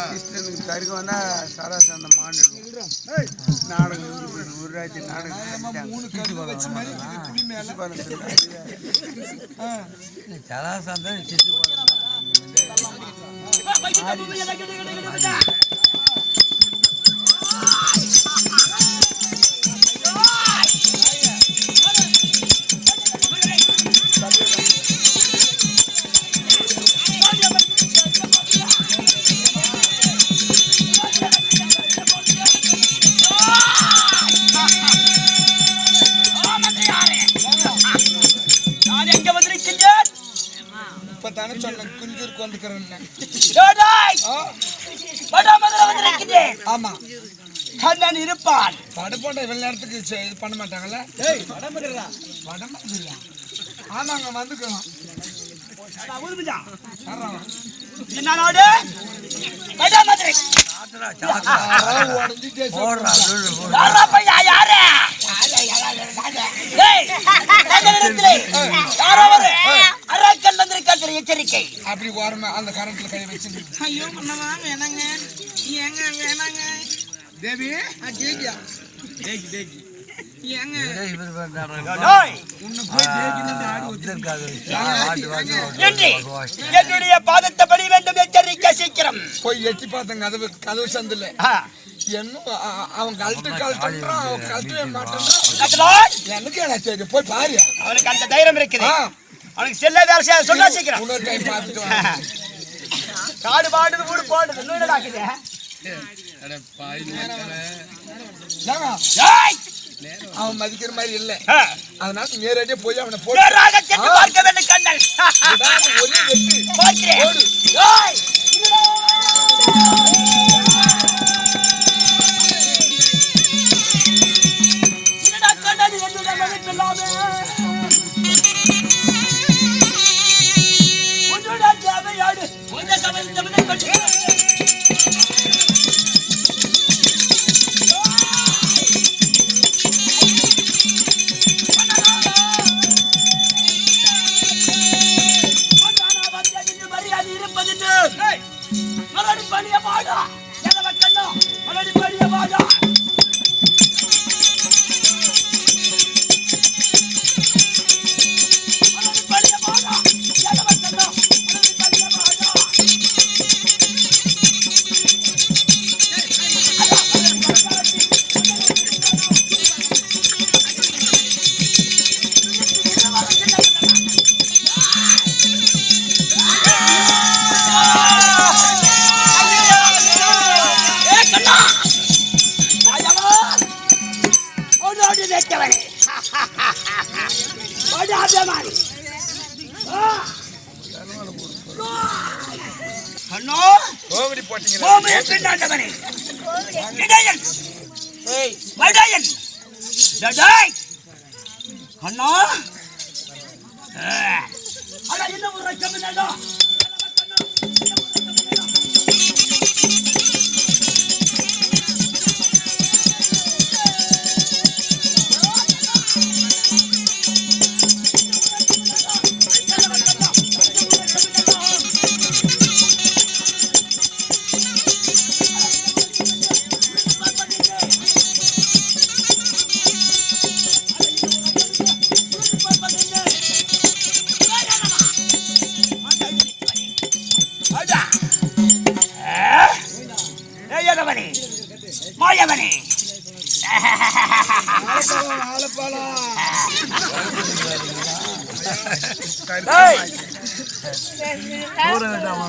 கிருஷ்ணனுக்கு தருக வந்தா சராசந்த மாண்டு நாடகம் ஊராட்சி நாடகம் இருப்பான் படப்போட்ட வெள்ளத்துக்கு இது பண்ண மாட்டாங்கல்ல ஆமாங்க வந்துக்கலாம் எச்சரிக்கை அப்படி ஓரமா அந்த கரண்ட்ல கை வச்சு ஐயோ வேணாங்க ஏங்க வேணாங்க தேவி என்னுடைய பாதத்தை படி வேண்டும் எச்சரிக்கை சீக்கிரம் போய் எட்டி பார்த்தங்க கதவு சந்தில அவன் கழட்டுறான் அவன் கழட்டவே மாட்டான் எனக்கு என்ன சரி போய் பாரு அவனுக்கு அந்த தைரியம் இருக்குது அவனுக்கு செல்ல வேலை சொல்ல சீக்கிரம் காடு பாடுது வீடு போடுது இன்னும் அவன் மதிக்கிற மாதிரி இல்ல அதனால நேரடியா போய் அவனை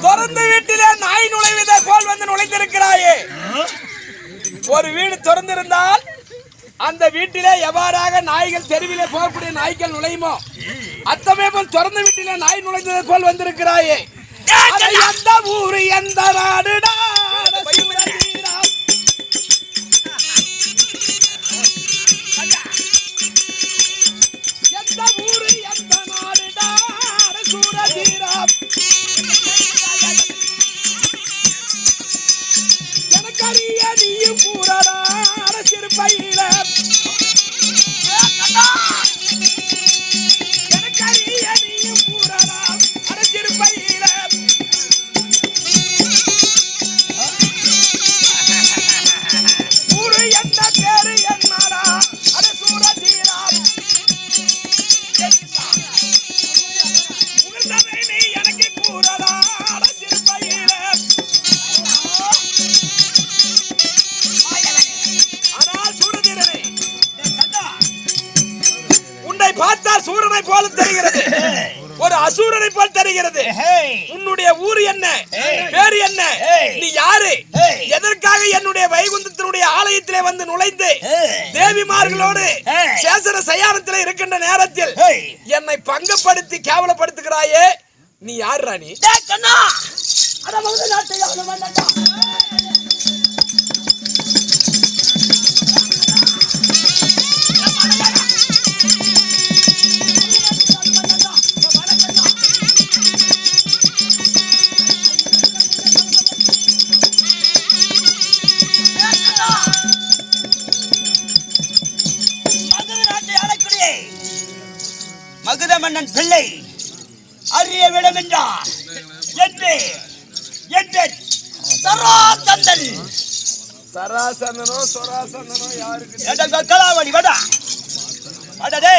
திறந்த வீட்டிலே நாய் நுழைவதை போல் வந்து நுழைந்திருக்கிறாயே. ஒரு வீடு திறந்திருந்தால் அந்த வீட்டிலே எவ்வாறாக நாய்கள் தெருவிலே போகக்கூடிய நாய்கள் நுழையுமோ அத்தமே போல் திறந்த வீட்டிலே நாய் நுழைந்ததை போல் வந்திருக்கிறாயே. எந்த ஊரு எந்த நாடுடா எந்த ஊரு எந்த நாடுடா சூரதீரா எனக்கறிய நீயும் கூறடா சிறுபையில எனக்கறிய நீயும் கூறடா சிறுபையில அசுரனை போல தெரிகிறது, ஒரு அசுரனை போல் தெரிகிறது. உன்னுடைய ஊர் என்ன, பேரு என்ன, நீ யாரு, எதற்காக என்னுடைய வைகுந்தத்தினுடைய ஆலயத்திலே வந்து நுழைந்து தேவிமார்களோடு சேசர சயானத்திலே இருக்கின்ற நேரத்தில் என்னை பங்கப்படுத்தி கேவலப்படுத்துகிறாயே, நீ யார் ராணி? மகுத மன்னன் பிள்ளை அறிய விடம் என்றார் சராசந்தன். சராசந்தனோ சொராசந்தனோ யாருக்கு? கலாவளி வடா வடடே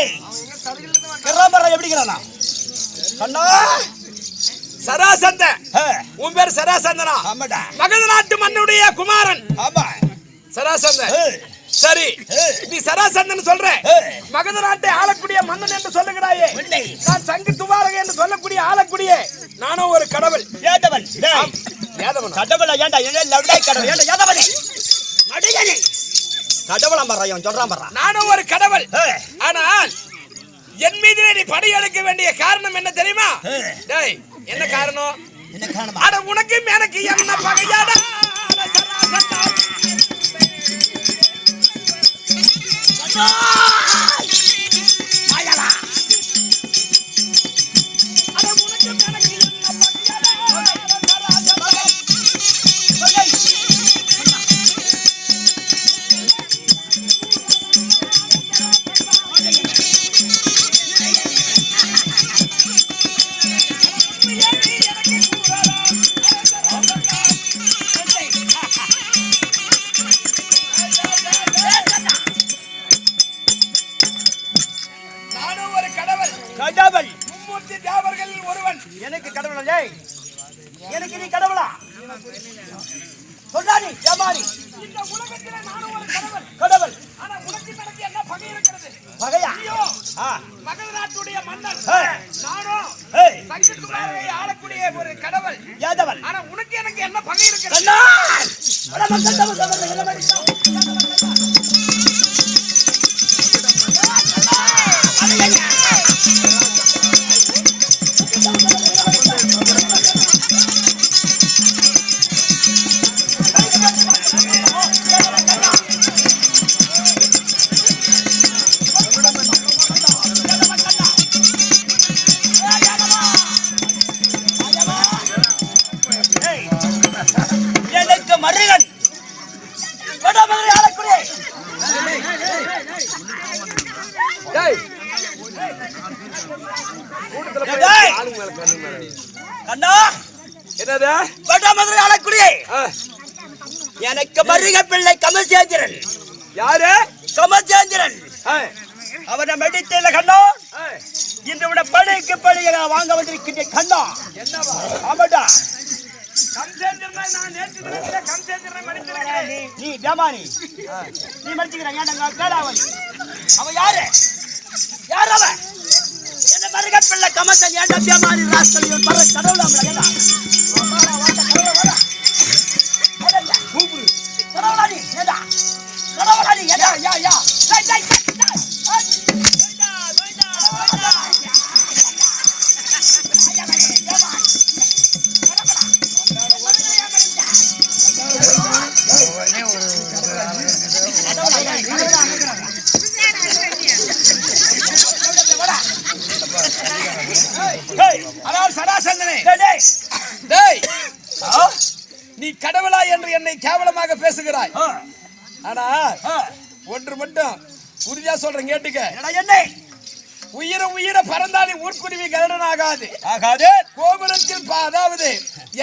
கிராமரா எப்படிங்கிறானா கண்ணா? சராசந்த, உன் பேர் சராசந்தனா? ஆமாடா. மகத நாட்டு மன்னுடைய குமாரன். ஆமா சராசந்த. சரி, நீ சராசந்தன் சொல்ற, மகத நாட்டை ஆளக்கூடிய மன்னன் என்று சொல்லுகிறாயே, நான் சங்கு துவாரக என்று சொல்லக்கூடிய ஆளக்கூடிய நானும் ஒரு கடவுள். ஏதவன் கடவுளா? ஏண்டா லவ்டாய் கடவுள் ஏண்டா ஏதவனே மடியனே கடவுளா மறையன் சொல்றான் பரா. நானும் ஒரு கடவுள். ஆனால் என் மீது நீ படையெடுக்க வேண்டிய காரணம் என்ன தெரியுமா? டேய், என்ன காரணம்? என்ன காரணம்? அட உனக்கும் எனக்கு என்ன பகையாடா? மாயாடா அட உனக்கும் எனக்கு என்ன கடவுள் மும்மூர்த்தி தேவர்களில் ஒருவன். எனக்கு கடவுள். எனக்கு நீ கடவுளா? சொல்லானி ஜமானி இந்த உலகத்திலே நானும் ஒரு கடவுள். கடவுள். ஆனா உனக்கு எனக்கு என்ன பகை இருக்கிறது? பகையா? மகத நாட்டுடைய மன்னன் நானும் சங்கத்துமாரை ஆளக்கூடிய ஒரு கடவுள். யாதவன். ஆனா உனக்கு எனக்கு என்ன பகை இருக்கிறது? எனக்கு மருகன் வடமதுரை ஆளக்கூடிய கண்ணா என்னது? வடமதுரை ஆளக்கூடிய எனக்கு மருக பிள்ளை கமசேந்திரன். யாரு? கமசேந்திரன். அவனை மெடித்தல கண்ணா. இன்று விட பழைக்கு பழைய வாங்க வந்திருக்கின்ற கண்ணா. என்னவா? ஆமாடா. கம்சேந்திரனை நான் நேற்று தினத்திலே கம்சேந்திரனை மடித்திருக்கிறேன். நீ ஜமானி நீ மடிச்சுக்கிறேன். ஏன்டா கேளாவலி அவ யாரு? யார் அவ? என்ன மருக பிள்ளை கமசன் ஏன்டா ஜமானி ராஸ்கலியோ பர கடவுளாம்ல ஏடா கூப்பிடு கடவுளாடி ஏடா கடவுளாடி ஏடா யா யா டேய் டேய் நீ கடவுளா என்று என்னை கேவலமாக பேசுகிறாய். ஆனா ஒன்று மட்டும் உறுதியா சொல்றேன், கேட்டுக்க. என்ன உயிர பறந்தாலே ஊர்க்குருவி கருடன் ஆகாது. கோபுரத்தில் அதாவது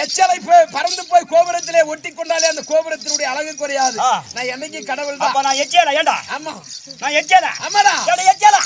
எச்சலை பறந்து போய் கோபுரத்திலே ஒட்டி கொண்டாலே அந்த கோபுரத்தினுடைய அழகு குறையாது. நான் என்னைக்கு கடவுள் தான். நான் எச்சேனா? ஏண்டா? ஆமா, நான் எச்சேனா? ஆமாடா. எச்சேனா?